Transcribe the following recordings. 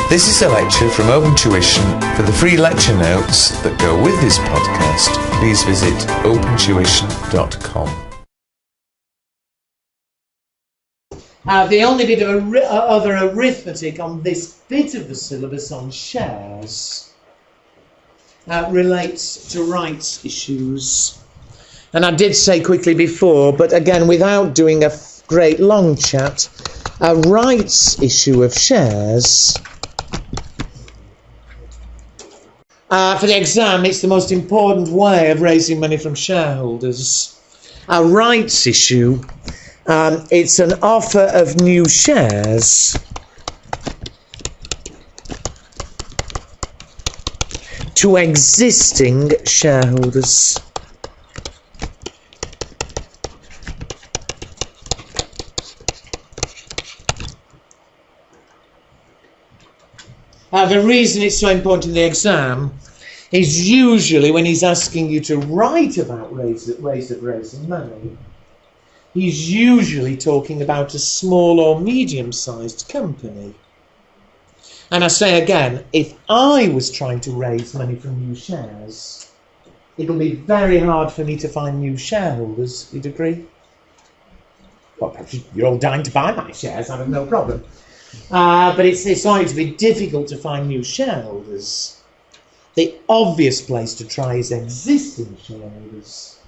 This is a lecture from Open Tuition. For the free lecture notes that go with this podcast, please visit opentuition.com. The only bit of other arithmetic on this bit of the syllabus on shares relates to rights issues. And I did say quickly before, but again, without doing a great long chat, a rights issue of shares, for the exam, it's the most important way of raising money from shareholders. A rights issue, it's an offer of new shares to existing shareholders. The reason it's so important in the exam is usually when he's asking you to write about ways of raising money, he's usually talking about a small or medium-sized company. And I say again, if I was trying to raise money from new shares, it'll be very hard for me to find new shareholders. You'd agree? Well, perhaps you're all dying to buy my shares, I have no problem. But it's likely to be difficult to find new shareholders. The obvious place to try is existing shareholders.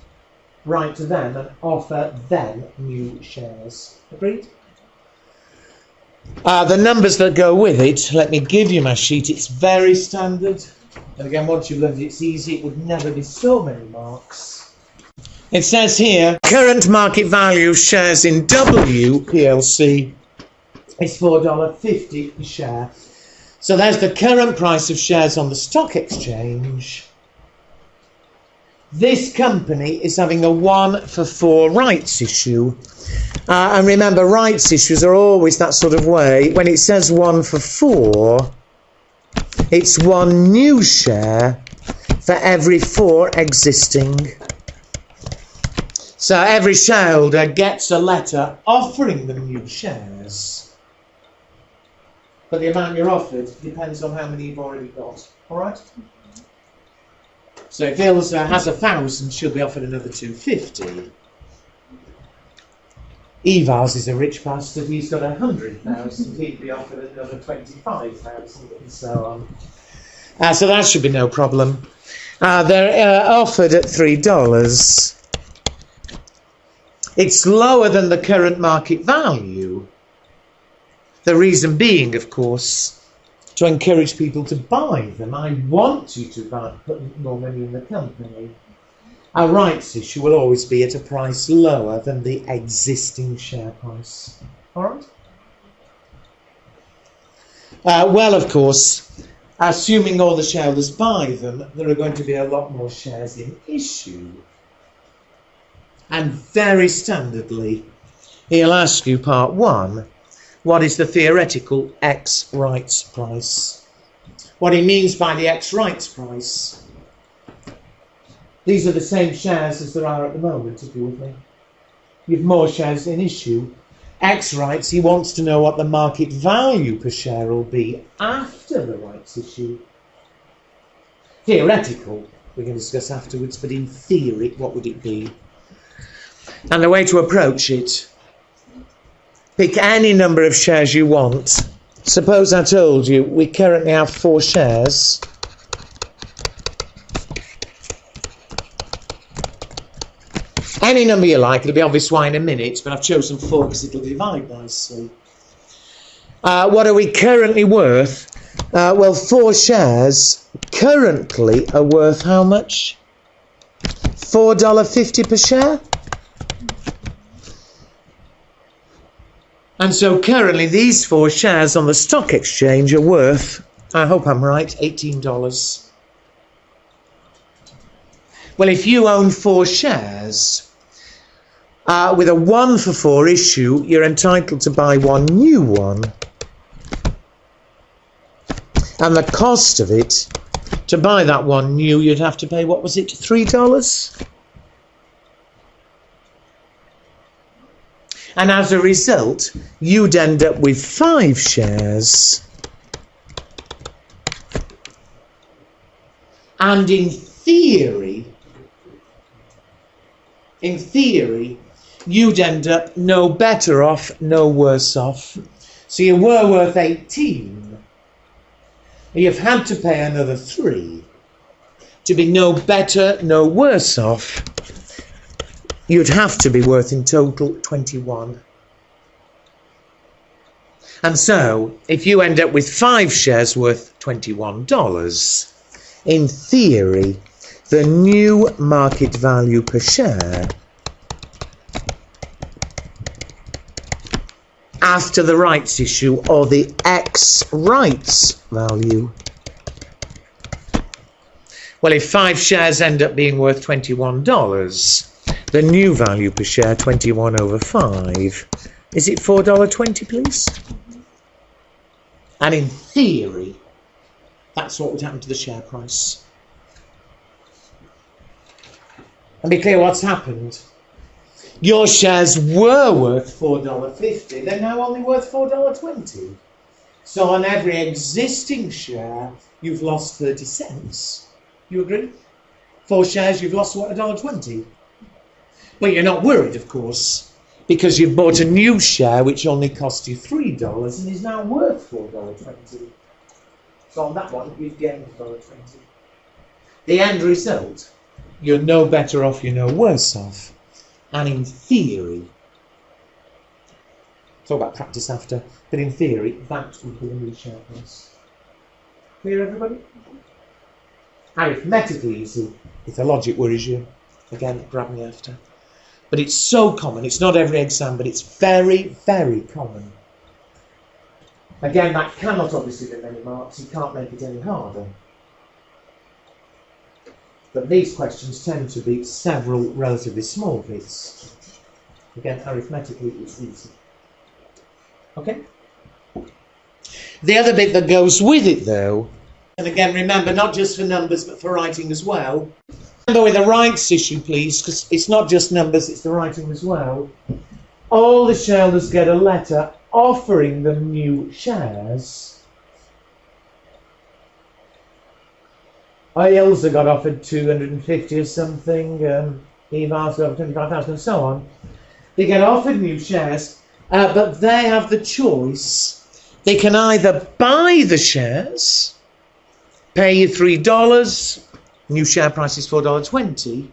Write to them and offer them new shares. Agreed? The numbers that go with it, let me give you my sheet. It's very standard. And again, once you've learned it's easy, it would never be so many marks. It says here, current market value of shares in W plc is $4.50 a share. So there's the current price of shares on the stock exchange. This company is having a 1-for-4 rights issue. And remember, rights issues are always that sort of way. When it says 1-for-4, it's one new share for every 4 existing. So every shareholder gets a letter offering them new shares. But the amount you're offered depends on how many you've already got. All right? So if Ilse has 1,000, she'll be offered another 250. Evars is a rich bastard. He's got 100,000. He'd be offered another 25,000, and so on. So that should be no problem. They're offered at $3. It's lower than the current market value. The reason being, of course, to encourage people to buy them. I want you to put more money in the company. A rights issue will always be at a price lower than the existing share price. All right? Well, of course, assuming all the shareholders buy them, there are going to be a lot more shares in issue. And very standardly, he'll ask you, part 1, what is the theoretical X rights price? What he means by the X rights price. These are the same shares as there are at the moment, if you're with me. You've more shares in issue. X rights, he wants to know what the market value per share will be after the rights issue. Theoretical, we can discuss afterwards, but in theory, what would it be? And the way to approach it, pick any number of shares you want. Suppose I told you we currently have 4 shares. Any number you like, it'll be obvious why in a minute, but I've chosen 4 because it'll divide nicely. What are we currently worth? Well, 4 shares currently are worth how much? $4.50 per share? And so currently these 4 shares on the stock exchange are worth, I hope I'm right, $18. Well, if you own 4 shares with a 1-for-4 issue, you're entitled to buy 1 new one. And the cost of it, to buy that 1 new, you'd have to pay, what was it, $3? And as a result, you'd end up with 5 shares And in theory, you'd end up no better off, no worse off. So you were worth 18. You've had to pay another 3 to be no better, no worse off. You'd have to be worth in total 21. And so, if you end up with 5 shares worth $21, in theory, the new market value per share after the rights issue, or the ex-rights value. Well, if 5 shares end up being worth $21, the new value per share, 21 over 5, is it $4.20, please? And in theory, that's what would happen to the share price. And be clear what's happened. Your shares were worth $4.50. They're now only worth $4.20. So on every existing share, you've lost 30 cents. You agree? 4 shares, you've lost what, $1.20? But you're not worried, of course, because you've bought a new share which only cost you $3 and is now worth $4.20. So on that one, you've gained $1.20. The end result, you're no better off, you're no worse off. And in theory, talk about practice after, but in theory, that would be the new share price. Clear, everybody? Arithmetically easy. If the logic worries you, again, grab me after. But it's so common. It's not every exam, but it's very, very common. Again, that cannot obviously be many marks. You can't make it any harder. But these questions tend to be several relatively small bits. Again, arithmetically, it's easy. Okay? The other bit that goes with it, though, and again, remember, not just for numbers, but for writing as well. Remember with the rights issue, please, because it's not just numbers, it's the writing as well. All the shareholders get a letter offering them new shares. Ilza got offered 250 or something, Eve got offered 25,000 and so on. They get offered new shares, but they have the choice. They can either buy the shares, pay you $3, new share price is $4.20.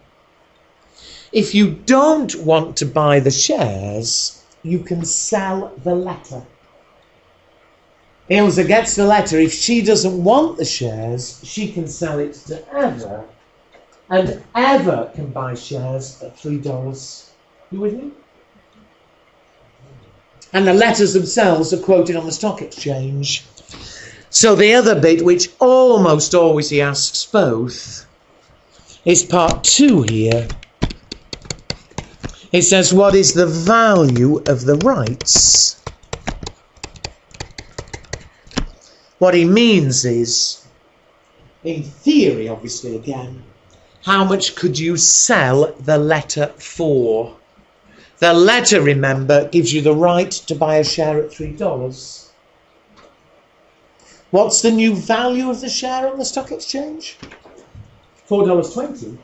If you don't want to buy the shares, you can sell the letter. Ilza gets the letter. If she doesn't want the shares, she can sell it to Eva, and Eva can buy shares at $3. You with me? And the letters themselves are quoted on the stock exchange. So the other bit, which almost always he asks both, is part 2 here. It says, what is the value of the rights? What he means is, in theory, obviously, again, how much could you sell the letter for? The letter, remember, gives you the right to buy a share at $3. What's the new value of the share on the stock exchange? $4.20.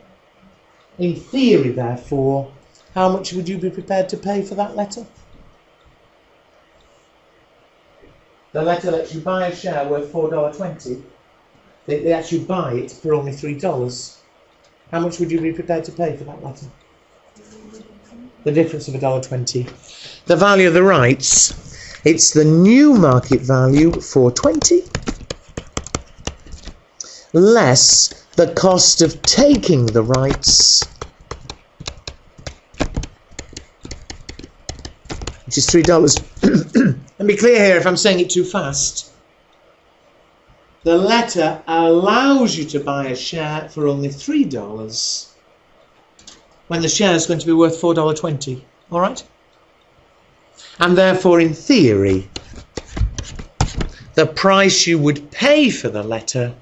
In theory, therefore, how much would you be prepared to pay for that letter? The letter lets you buy a share worth $4.20. They let you buy it for only $3. How much would you be prepared to pay for that letter? The difference of $1.20. The value of the rights, it's the new market value, $4.20, less the cost of taking the rights, which is $3. And be clear here if I'm saying it too fast. The letter allows you to buy a share for only $3 when the share is going to be worth $4.20. All right? And therefore, in theory, the price you would pay for the letter,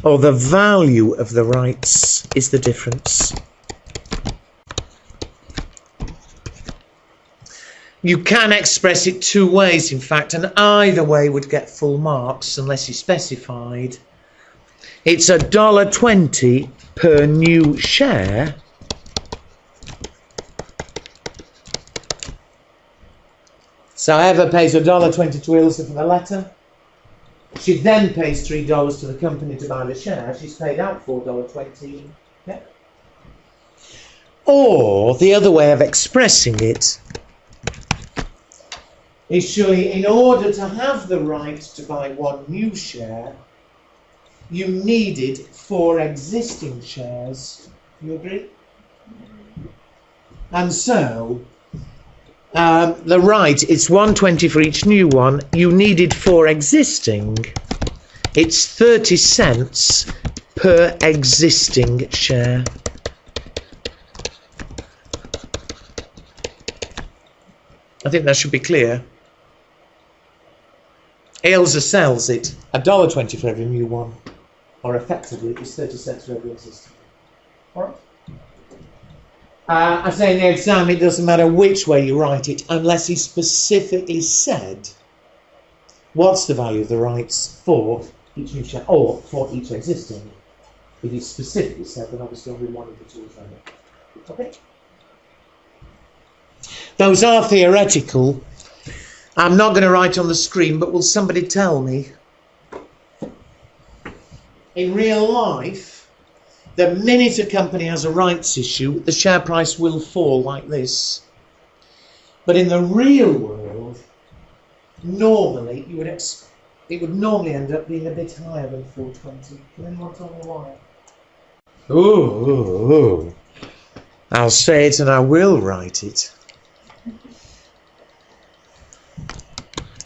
or the value of the rights, is the difference. You can express it 2 ways, in fact, and either way would get full marks unless you specified. it's $1.20 per new share. So Eva pays $1.20 to Ilse for the letter. She then pays $3 to the company to buy the share. She's paid out $4.20. Yeah. Or the other way of expressing it is surely in order to have the right to buy one new share, you needed 4 existing shares. You agree? And so the right, it's $1.20 for each new one. You needed 4 existing. It's 30 cents per existing share. I think that should be clear. Ailsa sells it $1.20 for every new one, or effectively it's 30 cents for every existing. All right. I say in the exam it doesn't matter which way you write it unless he specifically said what's the value of the rights for each new share or for each existing. If he specifically said, then obviously only one of the two is valid. Okay. Those are theoretical. I'm not going to write on the screen, but will somebody tell me? In real life, the minute a company has a rights issue, the share price will fall like this. But in the real world, normally it would normally end up being a bit higher than 420. Can anyone tell me why? Ooh. I'll say it and I will write it.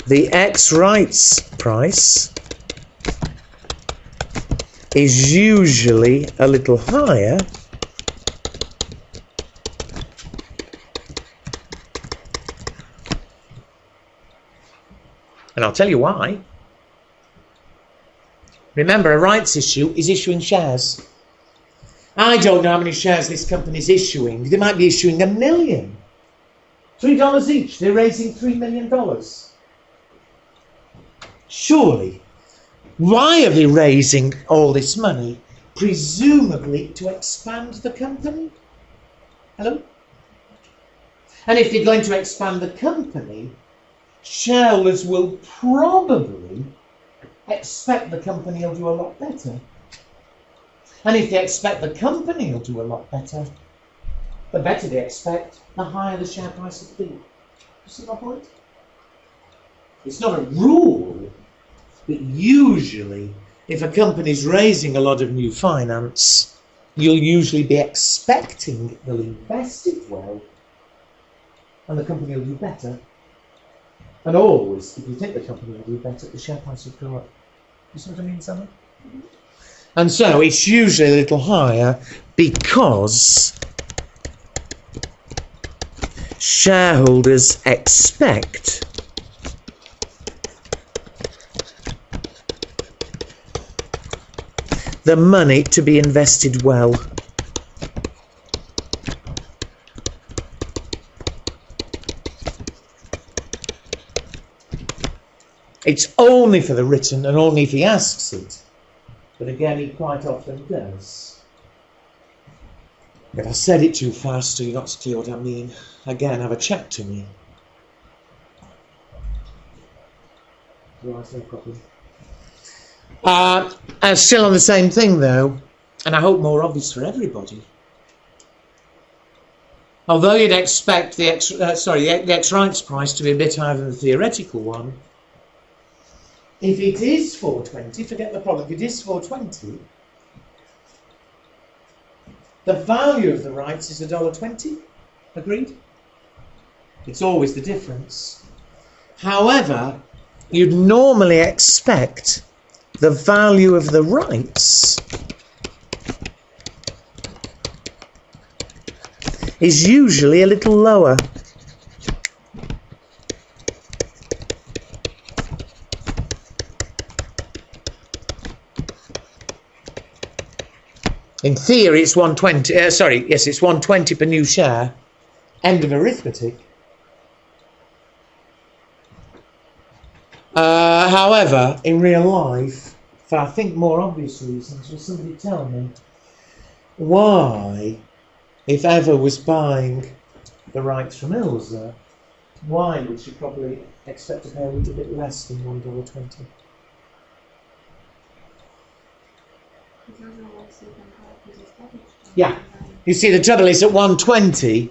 The ex-rights price is usually a little higher and I'll tell you why. Remember, a rights issue is issuing shares. I don't know how many shares this company is issuing. They might be issuing 1 million. $3 each. They're raising $3 million. Surely, why are they raising all this money? Presumably to expand the company. Hello? And if they're going to expand the company, shareholders will probably expect the company will do a lot better. And if they expect the company will do a lot better, the better they expect, the higher the share price will be. You see my point? It's not a rule, but usually, if a company's raising a lot of new finance, you'll usually be expecting they'll invest it well, and the company will do better. And always, if you think the company will do better, the share price will go up. You see what I mean, Sammy? And so it's usually a little higher because shareholders expect the money to be invested well. It's only for the written and only if he asks it. But again, he quite often does. If I said it too fast or you're not clear what I mean, again, have a chat to me. Right, no problem. Still on the same thing though, and I hope more obvious for everybody. Although you'd expect the ex-rights price to be a bit higher than the theoretical one, if it is 420, forget the problem, if it is 420, the value of the rights is $1.20. Agreed? It's always the difference. However, you'd normally expect the value of the rights is usually a little lower. In theory, it's 120. It's 120 per new share. End of arithmetic. However, in real life, for I think more obvious reasons. Will somebody tell me why, if Eva was buying the rights from Ilse, why would she probably expect to pay a little bit less than $1.20? Yeah. You see, the trouble is at $1.20,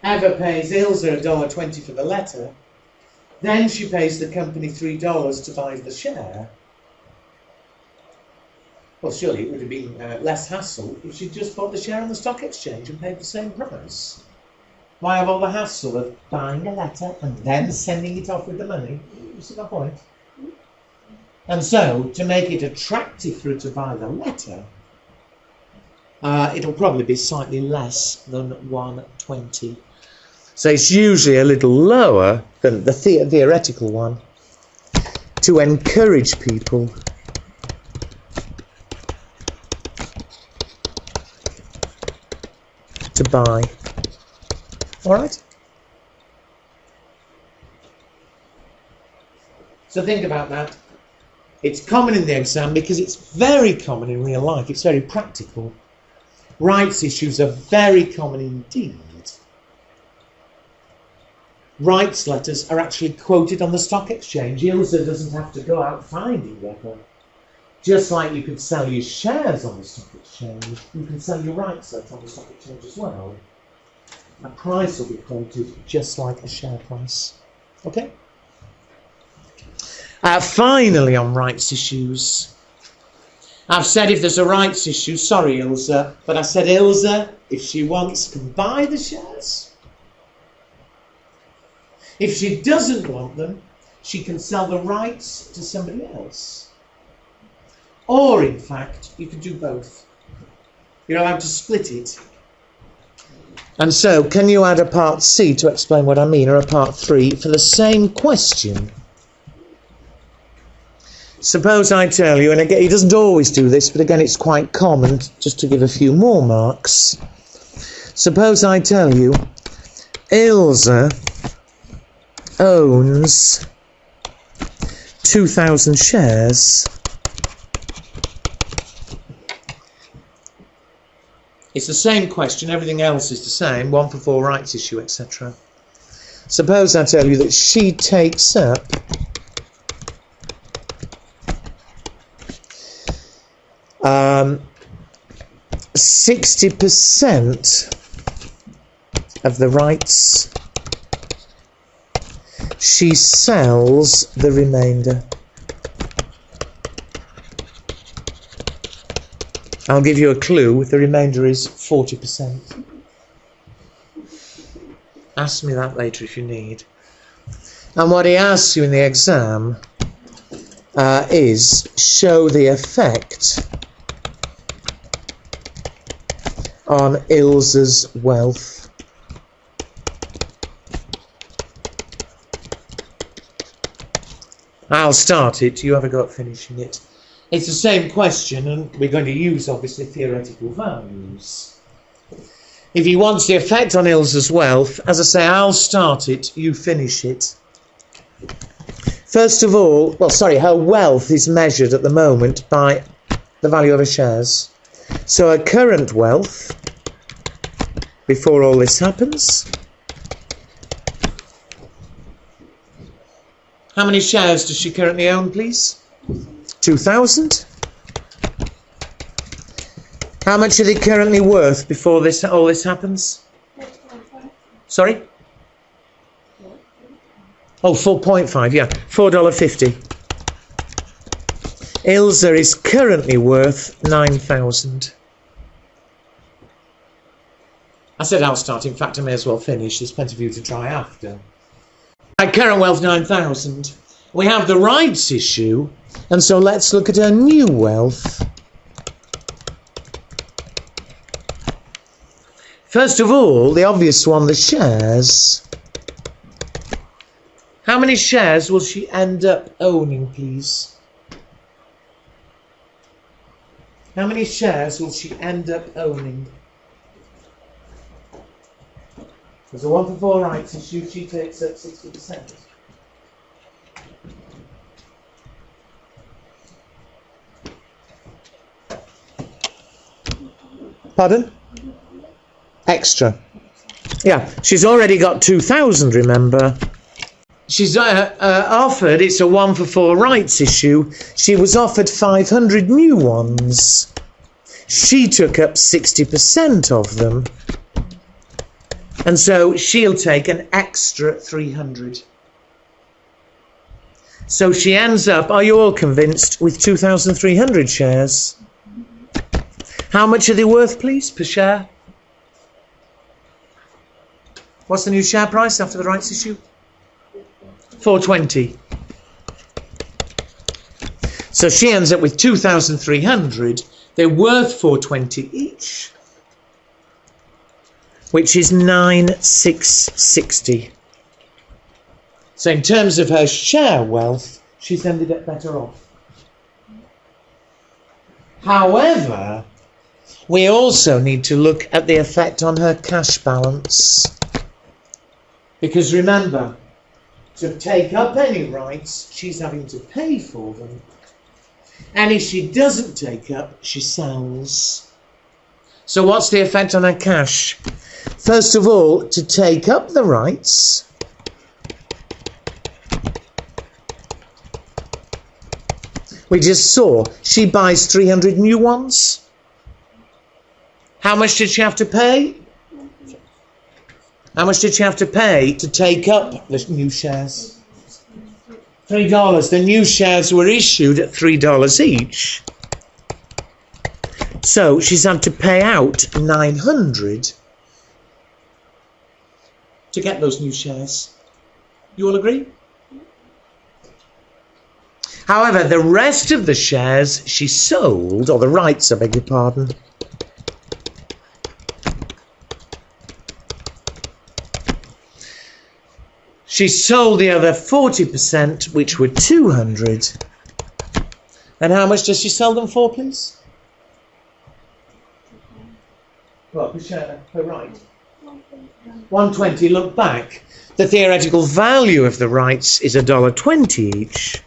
Eva pays Ilse $1.20 for the letter, then she pays the company $3 to buy the share. Well, surely it would have been less hassle if she'd just bought the share on the stock exchange and paid the same price. Why have all the hassle of buying a letter and then sending it off with the money? You see my point? And so, to make it attractive for her to buy the letter, it'll probably be slightly less than $1.20. So it's usually a little lower than the theoretical one to encourage people to buy. All right? So think about that. It's common in the exam because it's very common in real life. It's very practical. Rights issues are very common indeed. Rights letters are actually quoted on the stock exchange. Ilse doesn't have to go out finding them. Just like you could sell your shares on the stock exchange, you can sell your rights letter on the stock exchange as well. A price will be quoted just like a share price. Okay? Finally, on rights issues, I've said if there's a rights issue, sorry Ilse, but I said Ilse, if she wants, can buy the shares. If she doesn't want them, she can sell the rights to somebody else. Or, in fact, you can do both. You're allowed to split it. And so, can you add a part C to explain what I mean, or a part 3 for the same question? Suppose I tell you, and again, he doesn't always do this, but again, it's quite common, just to give a few more marks. Suppose I tell you, Ilse owns 2,000 shares. It's the same question, everything else is the same, 1 for 4 rights issue, etc. Suppose I tell you that she takes up 60% of the rights. She sells the remainder. I'll give you a clue. The remainder is 40%. Ask me that later if you need. And what he asks you in the exam is show the effect on Ilse's wealth. I'll start it, you have a go at finishing it. It's the same question, and we're going to use, obviously, theoretical values. If he wants the effect on Ilse's wealth, as I say, I'll start it, you finish it. First of all, her wealth is measured at the moment by the value of her shares. So her current wealth, before all this happens. How many shares does she currently own, please? 2,000. How much are they currently worth before all this happens? Sorry? Oh, 4.5, yeah. $4.50. Ilse is currently worth 9,000. I said I'll start. In fact, I may as well finish. There's plenty of you to try after. Right, current wealth 9,000. We have the rights issue, and so let's look at her new wealth. First of all, the obvious one, the shares. How many shares will she end up owning, please? How many shares will she end up owning? There's a 1 for 4 rights issue, she takes up 60%. Pardon? Extra. Yeah, she's already got 2,000, remember. She's offered, it's a 1 for 4 rights issue, she was offered 500 new ones. She took up 60% of them. And so she'll take an extra 300. So she ends up, are you all convinced, with 2,300 shares? How much are they worth, please, per share? What's the new share price after the rights issue? 420. So she ends up with 2,300. They're worth 420 each, which is 9,660. So in terms of her share wealth, she's ended up better off. However, we also need to look at the effect on her cash balance. Because remember, to take up any rights, she's having to pay for them. And if she doesn't take up, she sells. So what's the effect on her cash? First of all, to take up the rights, we just saw she buys 300 new ones. How much did she have to pay? How much did she have to pay to take up the new shares? $3. The new shares were issued at $3 each. So she's had to pay out 900 to get those new shares. You all agree? However, the rest of the shares she sold, or the rights, I beg your pardon, she sold the other 40%, which were 200. And how much does she sell them for, please? What, per share, per right? 120. Look back. The theoretical value of the rights is $1.20 each.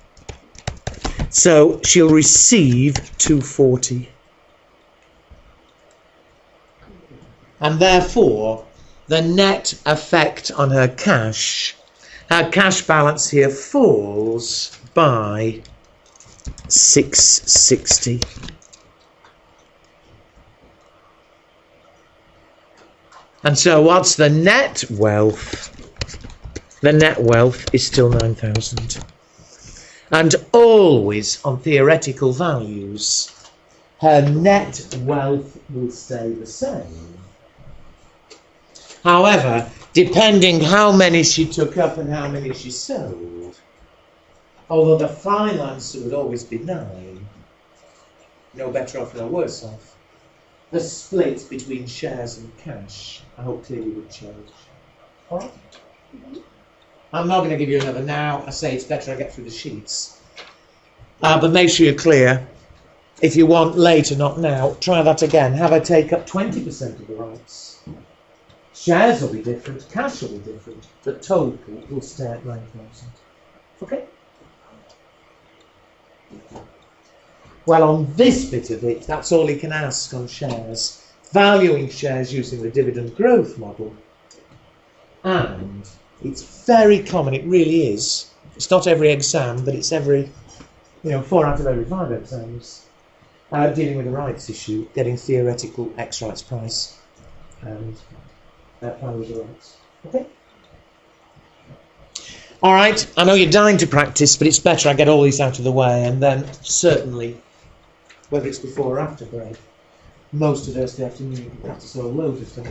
So she'll receive 240. And therefore, the net effect on her cash balance here falls by 660. And so what's the net wealth? The net wealth is still 9,000. And always on theoretical values, her net wealth will stay the same. However, depending how many she took up and how many she sold, although the fine answer would always be 9, no better off, no worse off, the split between shares and cash, I hope clearly would change. All right? I'm not going to give you another now. I say it's better I get through the sheets. But make sure you're clear. If you want later, not now, try that again. Have her take up 20% of the rights. Shares will be different, cash will be different, but total will stay at 9,000. Okay? Well, on this bit of it, that's all you can ask on shares. Valuing shares using the dividend growth model. And it's very common, it really is. It's not every exam, but it's every, 4 out of every 5 exams. Dealing with the rights issue, getting theoretical ex-rights price and value of the rights. Okay? All right, I know you're dying to practice, but it's better I get all these out of the way, and then certainly, whether it's before or after break, most of Thursday afternoon you can practice all loads of stuff.